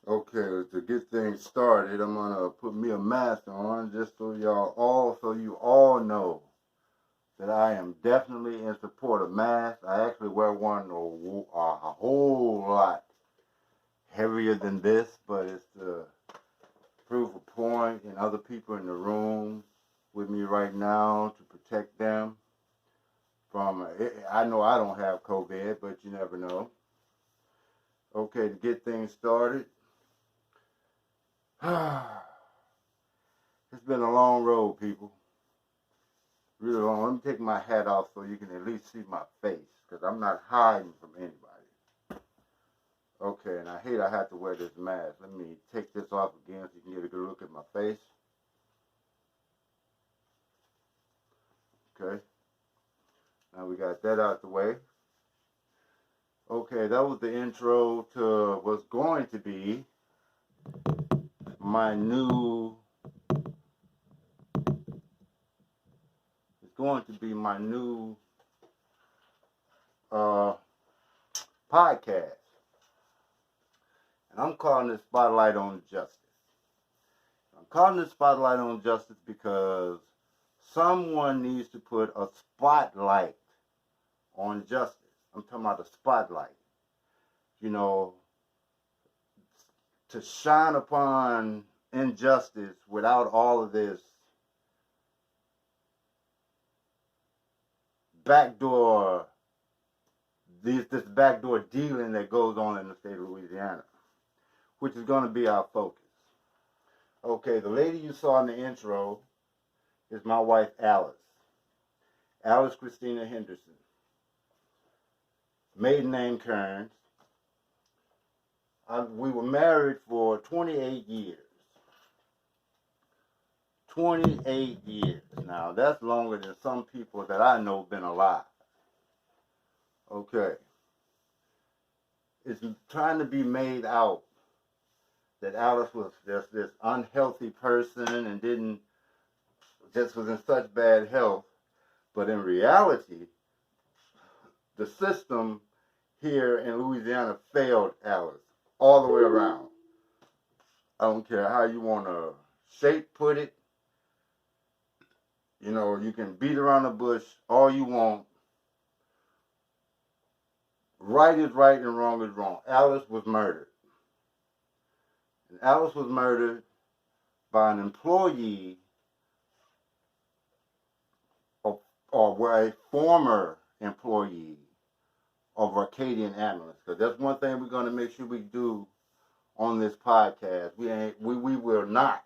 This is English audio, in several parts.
Okay, to get things started, I'm gonna put me a mask on just so you all know that I am definitely in support of masks. I actually wear one a whole lot heavier than this, but it's to prove a point and other people in the room with me right now to protect them from. I know I don't have COVID, but you never know. Okay, to get things started. It's been a long road, people. Really long. Let me take my hat off so you can at least see my face, because I'm not hiding from anybody. Okay, and I hate I have to wear this mask. Let me take this off again so you can get a good look at my face. Okay. Now we got that out the way. Okay, that was the intro to what's going to be my new uh, podcast. And I'm calling it Spotlight on Justice. I'm calling it Spotlight on Justice because someone needs to put a spotlight on justice. I'm talking about a spotlight. You know, to shine upon injustice without all of this backdoor, this backdoor dealing that goes on in the state of Louisiana, which is going to be our focus. Okay, the lady you saw in the intro is my wife, Alice. Alice Christina Henderson. Maiden name Kearns. We were married for 28 years. 28 years. Now, that's longer than some people that I know been alive. Okay. It's trying to be made out that Alice was just this unhealthy person and was in such bad health. But in reality, the system here in Louisiana failed Alice all the way around. I don't care how you want to put it. You know, you can beat around the bush all you want. Right is right and wrong is wrong. Alice was murdered. And Alice was murdered by an employee or a former employee of Arcadian Ambulance. Because that's one thing we're going to make sure we do on this podcast. We will not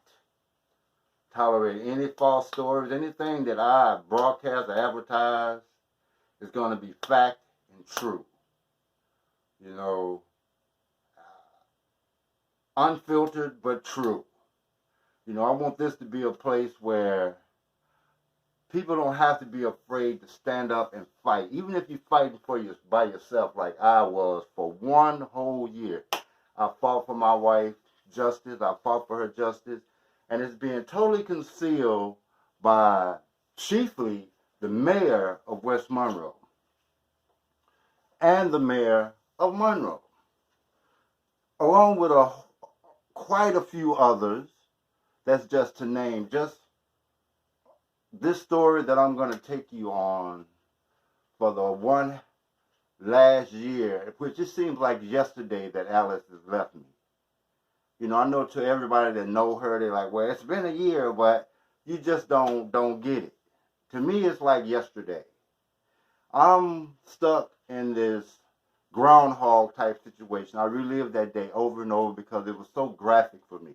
tolerate any false stories. Anything that I broadcast or advertise is going to be fact and true. You know, unfiltered but true. You know, I want this to be a place where people don't have to be afraid to stand up and fight. Even if you're fighting by yourself like I was for one whole year. I fought for my wife justice. I fought for her justice. And it's being totally concealed by chiefly the mayor of West Monroe and the mayor of Monroe, along with quite a few others. That's just to name just this story that I'm going to take you on for the one last year, which it seems like yesterday that Alice has left me. You know, I know to everybody that know her, they're like, well, it's been a year, but you just don't get it. To me, it's like yesterday. I'm stuck in this groundhog type situation. I relived that day over and over because it was so graphic for me.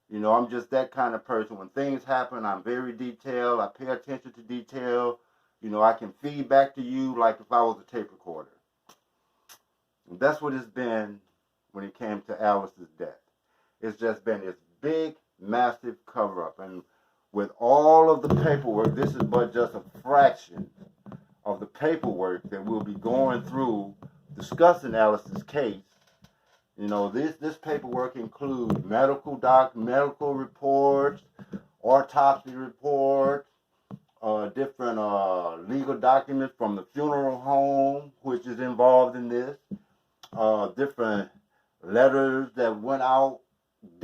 You know, I'm just that kind of person. When things happen, I'm very detailed. I pay attention to detail. You know, I can feed back to you like if I was a tape recorder. And that's what it's been when it came to Alice's death. It's just been this big, massive cover-up. And with all of the paperwork, this is but just a fraction of the paperwork that we'll be going through discussing Alice's case. You know, this paperwork includes medical reports, autopsy reports, different legal documents from the funeral home, which is involved in this, different letters that went out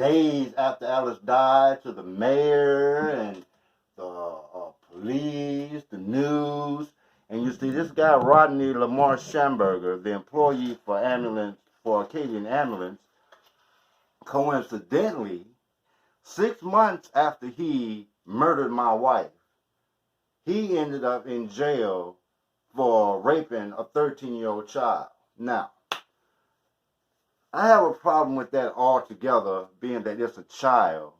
days after Alice died to the mayor and the police, the news. And you see this guy, Rodney Lamar Schamberger, the employee for Acadian Ambulance, coincidentally, 6 months after he murdered my wife, he ended up in jail for raping a 13-year-old child. Now, I have a problem with that altogether, being that it's a child.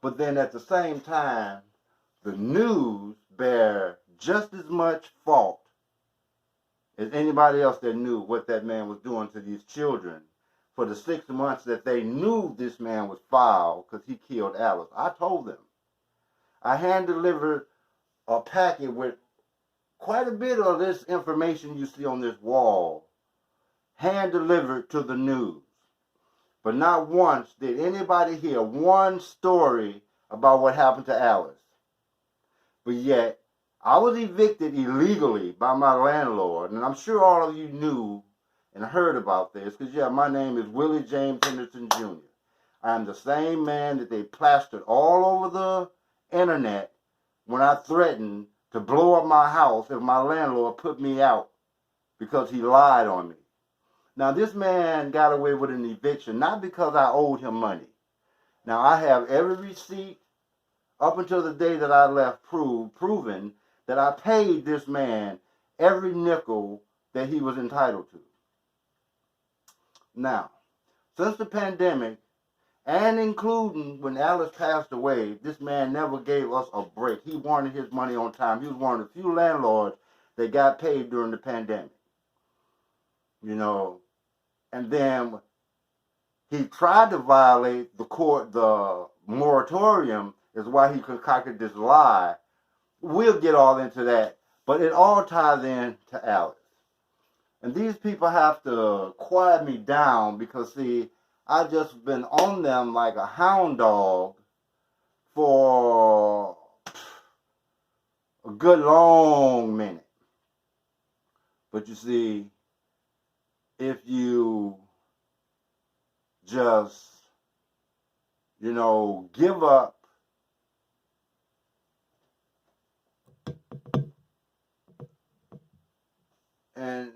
But then at the same time, the news bear just as much fault as anybody else that knew what that man was doing to these children for the 6 months that they knew this man was foul because he killed Alice. I told them. I hand-delivered a packet with quite a bit of this information you see on this wall, hand-delivered to the news. But not once did anybody hear one story about what happened to Alice. But yet, I was evicted illegally by my landlord, and I'm sure all of you knew and heard about this, because, yeah, my name is Willie James Henderson Jr. I'm the same man that they plastered all over the internet when I threatened to blow up my house if my landlord put me out because he lied on me. Now, this man got away with an eviction, not because I owed him money. Now, I have every receipt up until the day that I left proven that I paid this man every nickel that he was entitled to. Now, since the pandemic, and including when Alice passed away, this man never gave us a break. He wanted his money on time. He was one of the few landlords that got paid during the pandemic. You know, and then he tried to violate the moratorium is why he concocted this lie. We'll get all into that, but it all ties in to Alice. And these people have to quiet me down because, see, I've just been on them like a hound dog for a good long minute. But you see, if you just, give up and,